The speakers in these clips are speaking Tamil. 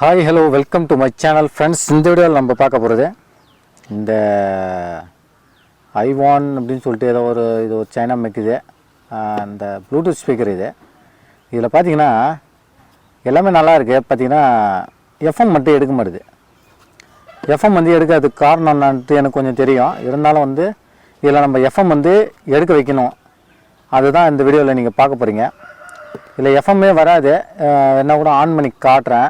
Hi hello welcome to my channel friends. இந்த வீடியோவில் நம்ம பார்க்க போகிறது இந்த ஐவான் அப்படின்னு சொல்லிட்டு ஏதோ இது ஒரு சைனா மேக் இது அந்த ப்ளூடூத் ஸ்பீக்கர் இது. இதில் பார்த்தீங்கன்னா எல்லாமே நல்லா இருக்குது. பார்த்தீங்கன்னா எஃப்எம் மட்டும் எடுக்க மாட்டுது. எஃப்எம் வந்து எடுக்கிறதுக்கு காரணம் என்னன்ட்டு எனக்கு கொஞ்சம் தெரியும். இருந்தாலும் வந்து இதில் நம்ம எஃப்எம் வந்து எடுக்க வைக்கணும். அதுதான் இந்த வீடியோவில் நீங்கள் பார்க்க போகிறீங்க. இதில் எஃப்எம்மே வராது. என்ன கூட ஆன் பண்ணி காட்டுறேன்.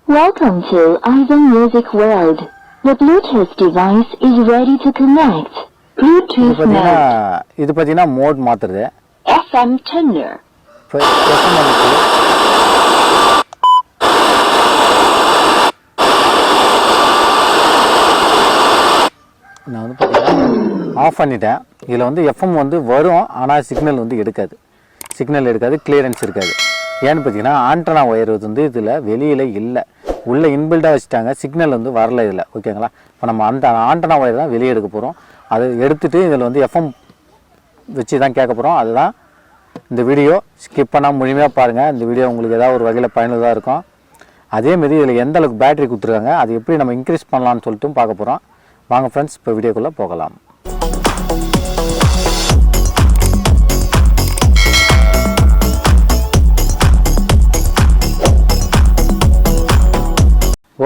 Welcome to Ivan Music World. The Bluetooth device is ready to connect. Bluetooth mode. இது பார்த்தீங்கன்னா மோட் மாற்றுறது. FM tuner. நான் வந்து பார்த்தீங்கன்னா ஆஃப் பண்ணிட்டேன். இதில் வந்து எஃப்எம் வந்து வரும், ஆனால் சிக்னல் வந்து எடுக்காது. கிளியரன்ஸ் இருக்காது. ஏன்னு பார்த்தீங்கன்னா ஆண்டனா ஒயர் வந்து இதில் வெளியில் இல்லை, உள்ளே இன்பில்டாக வச்சுட்டாங்க. சிக்னல் வந்து வரல இதில். ஓகேங்களா? இப்போ நம்ம அந்த ஆண்டனா ஒயர் தான் வெளியே எடுக்க போகிறோம். அதை எடுத்துகிட்டு இதில் வந்து எஃப்எம் வச்சு தான் கேட்க போகிறோம். அதுதான் இந்த வீடியோ. ஸ்கிப் பண்ணால் முழுமையாக பாருங்கள். இந்த வீடியோ உங்களுக்கு ஏதாவது ஒரு வகையில் பயனுள்ளதாக இருக்கும். அதேமாரி இதில் எந்த அளவுக்கு பேட்டரி கொடுத்துருக்காங்க, அது எப்படி நம்ம இன்க்ரீஸ் பண்ணலான்னு சொல்லிட்டு பார்க்க போகிறோம். வாங்க ஃப்ரெண்ட்ஸ், இப்போ வீடியோக்குள்ளே போகலாம்.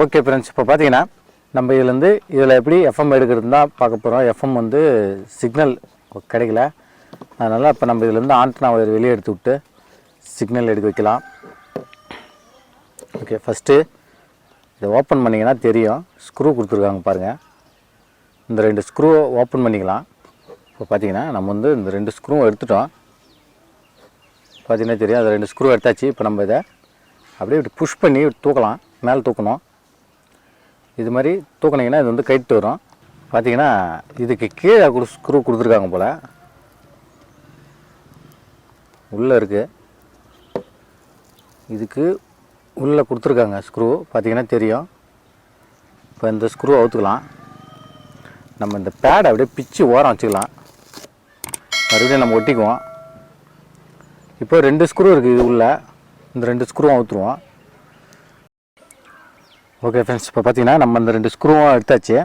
ஓகே ஃப்ரெண்ட்ஸ், இப்போ பார்த்தீங்கன்னா நம்ம இதில் எப்படி எஃப்எம் எடுக்கிறது தான் பார்க்க போகிறோம். எஃப்எம் வந்து சிக்னல் கிடைக்கல. அதனால் இப்போ நம்ம இதிலேருந்து ஆண்டனா ஒயர் வெளியே எடுத்து விட்டு சிக்னல் எடுக்க வைக்கலாம். ஓகே, ஃபஸ்ட்டு இதை ஓப்பன் பண்ணிங்கன்னா தெரியும். ஸ்க்ரூ கொடுத்துருக்காங்க பாருங்கள். இந்த 2 ஸ்க்ரூவை ஓப்பன் பண்ணிக்கலாம். இப்போ பார்த்தீங்கன்னா நம்ம வந்து இந்த 2 ஸ்க்ரூவை எடுத்துட்டோம். பார்த்தீங்கன்னா தெரியும், அது 2 ஸ்க்ரூ எடுத்தாச்சு. இப்போ நம்ம இதை அப்படியே இப்படி புஷ் பண்ணி தூக்கலாம். மேலே தூக்கணும். இது மாதிரி தூக்கினீங்கன்னா இது வந்து கைட்டு வரும். பார்த்தீங்கன்னா இதுக்கு கீழே ஸ்க்ரூ கொடுத்துருக்காங்க போல். உள்ளே இருக்குது, இதுக்கு உள்ளே கொடுத்துருக்காங்க ஸ்க்ரூ. பார்த்தீங்கன்னா தெரியும். இப்போ இந்த ஸ்க்ரூ அவுத்துக்கலாம். நம்ம இந்த பேடை அப்படியே பிச்சு ஓரம் வச்சுக்கலாம். மறுபடியும் நம்ம ஒட்டிக்குவோம். இப்போ 2 ஸ்க்ரூ இருக்குது இது உள்ள. இந்த 2 ஸ்க்ரூவும் அவுத்துருவோம். ஓகே ஃப்ரெண்ட்ஸ், இப்போ பார்த்தீங்கன்னா நம்ம இந்த 2 ஸ்க்ரூவும் எடுத்தாச்சு.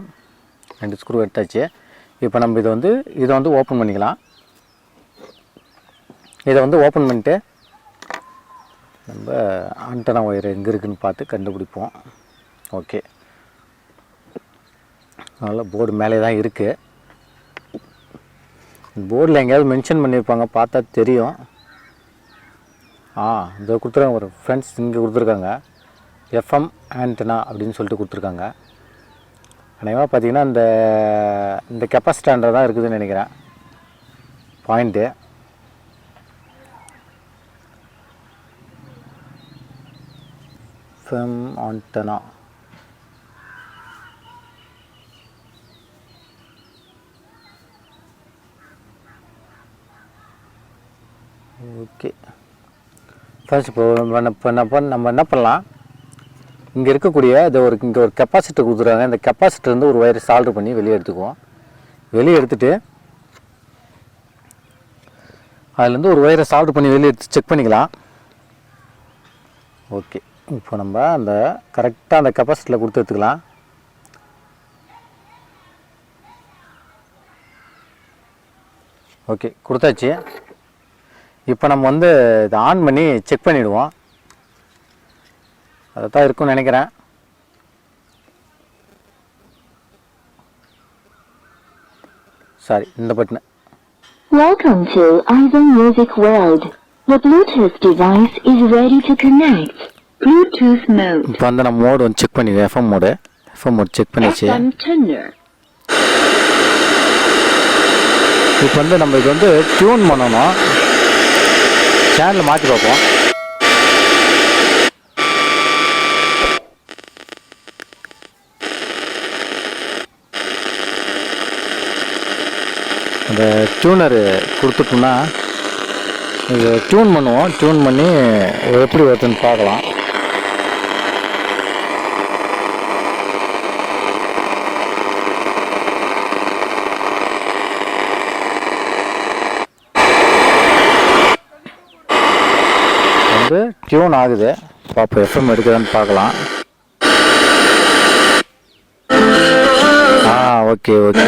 2 ஸ்க்ரூ எடுத்தாச்சு. இப்போ நம்ம இதை வந்து ஓப்பன் பண்ணிக்கலாம். இதை வந்து ஓப்பன் பண்ணிட்டு நம்ம ஆண்டனா ஒயர் எங்கே இருக்குதுன்னு பார்த்து கண்டுபிடிப்போம். ஓகே, அதனால் போர்டு மேலே தான் இருக்குது. போர்டில் எங்கேயாவது மென்ஷன் பண்ணியிருப்பாங்க, பார்த்தா தெரியும். இதை கொடுத்துருக்காங்க ஒரு ஃப்ரெண்ட்ஸ். இங்கே கொடுத்துருக்காங்க எஃப்எம் ஆண்டனா அப்படின்னு சொல்லிட்டு கொடுத்துருக்காங்க. அநேகமாக பார்த்தீங்கன்னா இந்த கெப்பாசிட்டர் தான் இருக்குதுன்னு நினைக்கிறேன். Point FM antenna. Okay first, இப்போ நம்ம என்ன பண்ணலாம், இங்கே இருக்கக்கூடிய இங்கே ஒரு கெப்பாசிட்டர் கொடுத்துருக்காங்க. இந்த கெப்பாசிட்டர் வந்து ஒரு ஒயர் சால்டர் பண்ணி வெளியே எடுத்துக்குவோம். வெளியே எடுத்துகிட்டு அதுலேருந்து ஒரு ஒயரை சால்டர் பண்ணி வெளியே எடுத்து செக் பண்ணிக்கலாம். ஓகே, இப்போ நம்ம அந்த கரெக்டாக அந்த கெப்பாசிட்டரில் கொடுத்து எடுத்துக்கலாம். ஓகே, கொடுத்தாச்சு. இப்போ நம்ம வந்து இதை ஆன் பண்ணி செக் பண்ணிவிடுவோம். அதை தான் இருக்கும்னு நினைக்கிறேன். சாரி, இந்த button. Welcome to Ivan Music World. The Bluetooth device is ready to connect. Bluetooth mode. இப்போ வந்து நம்ம மோடு வந்து செக் பண்ணிடுவோம். எஃப்எம் மோடு செக் பண்ணிச்சு. FM tuner. இப்போ வந்து நம்ம இது வந்து டியூன் பண்ணணும். சேனலை மாற்றி பார்ப்போம். அந்த டியூனர் கொடுத்துட்டோம்னா இது டியூன் பண்ணுவோம். டியூன் பண்ணி எப்படி வருதுன்னு பார்க்கலாம். வந்து டியூன் ஆகுது. பார்ப்போம் எஃப்எம் எடுக்குதான்னு பார்க்கலாம். Okay okay.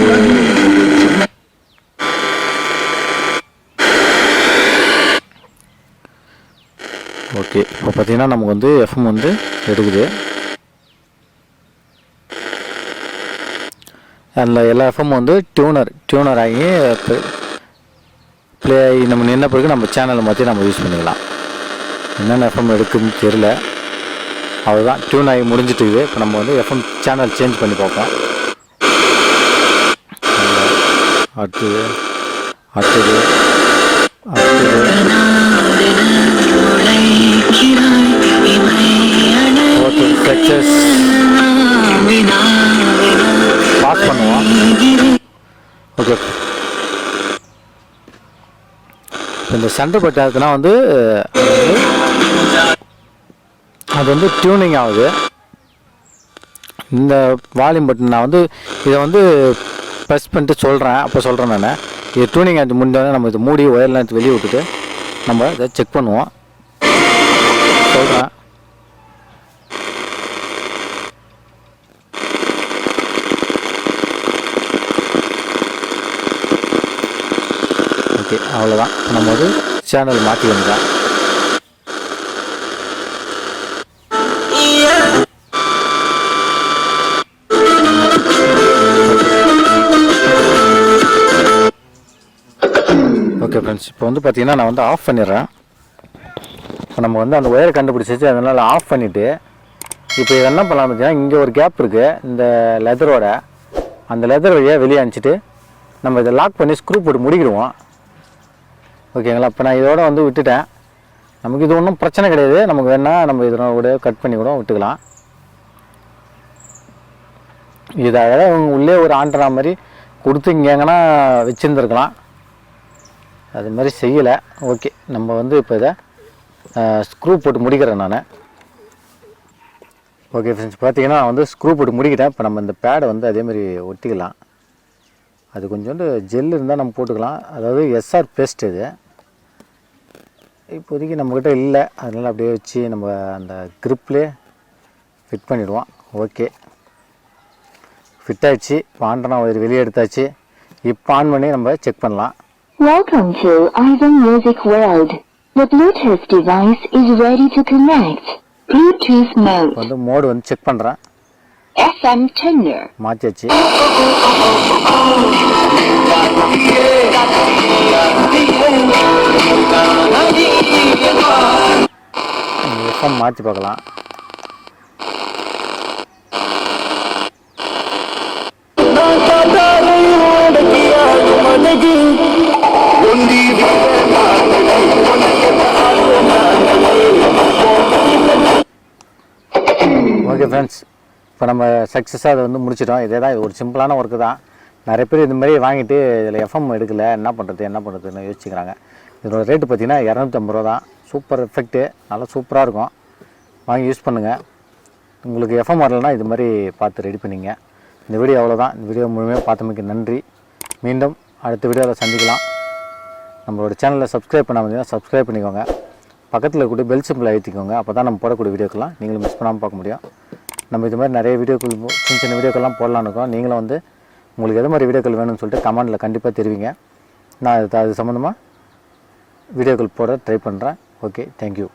ஓகே இப்போ பார்த்தீங்கன்னா நமக்கு வந்து எஃப்எம் வந்து எடுக்குது. அதில் எல்லா எஃப்எம் வந்து டியூனர் ஆகி ப்ளே ஆகி நம்ம நின்ன பிறகு நம்ம சேனலை மாற்றி நம்ம யூஸ் பண்ணிக்கலாம். என்னென்ன எஃப்எம் எடுக்குதுன்னு தெரில, அதுதான் டியூன் ஆகி முடிஞ்சிட்டுது. இப்போ நம்ம வந்து எஃப்எம் சேனல் சேஞ்ச் பண்ணி பார்ப்போம். அடுத்தது அடுத்தது அடுத்தது ஓகே சக்ஸஸ். பாஸ் பண்ணுவோம். ஓகே இந்த சென்டர் பட்டாதுன்னா வந்து அது வந்து டியூனிங் ஆகுது. இந்த வால்யூம் பட்டன் நான் வந்து இதை வந்து ப்ரெஸ் பண்ணிட்டு சொல்கிறேன். அப்போ சொல்கிறேன் நான் இது டியூனிங் ஆகிட்டு முடிஞ்சோடனே நம்ம இது மூடி ஒயர்லாம் எடுத்து வெளியே விட்டுட்டு நம்ம இதை செக் பண்ணுவோம். சொல்கிறேன். ஓகே அவ்வளோதான். நம்ம வந்து சேனல் மாற்றி வந்துடலாம். ஓகே ஃப்ரெண்ட்ஸ், இப்போ வந்து பார்த்தீங்கன்னா நான் வந்து ஆஃப் பண்ணிடுறேன். இப்போ நம்ம வந்து அந்த ஒயரை கண்டுபிடிச்சிச்சு, அதனால் ஆஃப் பண்ணிவிட்டு இப்போ இது என்ன பண்ணலாம் பார்த்தீங்கன்னா, இங்கே ஒரு கேப் இருக்குது இந்த லெதரோட, அந்த லெதர் வழியாக வெளியே அனுப்பிச்சிட்டு நம்ம இதை லாக் பண்ணி ஸ்க்ரூ போட்டு முடிக்கிடுவோம். ஓகேங்களா? இப்போ நான் இதோட வந்து விட்டுட்டேன். நமக்கு இது ஒன்றும் பிரச்சனை கிடையாது. நமக்கு வேணால் நம்ம இதோட கட் பண்ணி கூட விட்டுக்கலாம். இதை உள்ளே ஒரு ஆண்டனா மாதிரி கொடுத்து இங்கே எங்கன்னா வச்சுருந்துருக்கலாம். அது மாதிரி செய்யலை. ஓகே நம்ம வந்து இப்போ இதை ஸ்க்ரூ போட்டு முடிக்கிறேன் நான். ஓகே ஃப்ரெண்ட்ஸ், பார்த்தீங்கன்னா நான் வந்து ஸ்க்ரூ போட்டு முடிக்கிட்டேன். இப்போ நம்ம இந்த பேடை வந்து அதேமாதிரி ஒட்டிக்கலாம். அது கொஞ்சோண்டு ஜெல் இருந்தால் நம்ம போட்டுக்கலாம். அதாவது எஸ்ஆர் பேஸ்ட் இது இப்போதைக்கு நம்மக்கிட்ட இல்லை, அதனால் அப்படியே வச்சு நம்ம அந்த க்ரிப்லேயே ஃபிட் பண்ணிவிடுவோம். ஓகே ஃபிட் ஆகிடுச்சு. இப்போ ஆண்டனா ஒயர் வெளியே எடுத்தாச்சு. இப்போ ஆன் பண்ணி நம்ம செக் பண்ணலாம். Welcome to Ivan Music World. The Bluetooth device is ready to connect. Bluetooth mode. வந்து மோடு வந்து செக் பண்ணுறேன். FM tenor. மாற்றியாச்சு. எஃப்எம் மாற்றி பார்க்கலாம். ஓகே ஃப்ரெண்ட்ஸ், இப்போ நம்ம சக்ஸஸாக அதை வந்து முடிச்சிட்டோம். இதே தான், ஒரு சிம்பிளான ஒர்க்கு தான். நிறைய பேர் இந்த மாதிரி வாங்கிட்டு இதில் எஃப்எம் எடுக்கலை, என்ன பண்ணுறதுன்னு யோசிச்சுக்கிறாங்க. இதோட ரேட்டு பார்த்தீங்கன்னா 250 ரூபா தான். சூப்பர் எஃபெக்ட்டு, நல்லா சூப்பராக இருக்கும். வாங்கி யூஸ் பண்ணுங்கள். உங்களுக்கு எஃப்எம் வரலைன்னா இது மாதிரி பார்த்து ரெடி பண்ணிங்க. இந்த வீடியோ அவ்வளோதான். இந்த வீடியோ முழுமையாக பார்த்தமைக்கு நன்றி. மீண்டும் அடுத்த வீடியோவில் சந்திக்கலாம். நம்மளோட சேனலை சப்ஸ்கிரைப் பண்ணாமல் சப்ஸ்கிரைப் பண்ணிக்கோங்க. பக்கத்தில் கூட பெல் சிம்பிள் அழுத்திக்கோங்க. அப்போ தான் நம்ம போடக்கூடிய வீடியோக்கெல்லாம் நீங்களும் மிஸ் பண்ணாமல் பார்க்க முடியும். நம்ம இது மாதிரி நிறைய வீடியோக்கள், சின்ன வீடியோக்கெல்லாம் போடலான்னு இருக்கோம். நீங்களும் வந்து உங்களுக்கு எது மாதிரி வீடியோக்கள் வேணும்னு சொல்லிட்டு கமெண்டில் கண்டிப்பாக தெரிவிங்க. நான் அது சம்மந்தமாக வீடியோக்கள் போட ட்ரை பண்ணுறேன். Okay, thank you.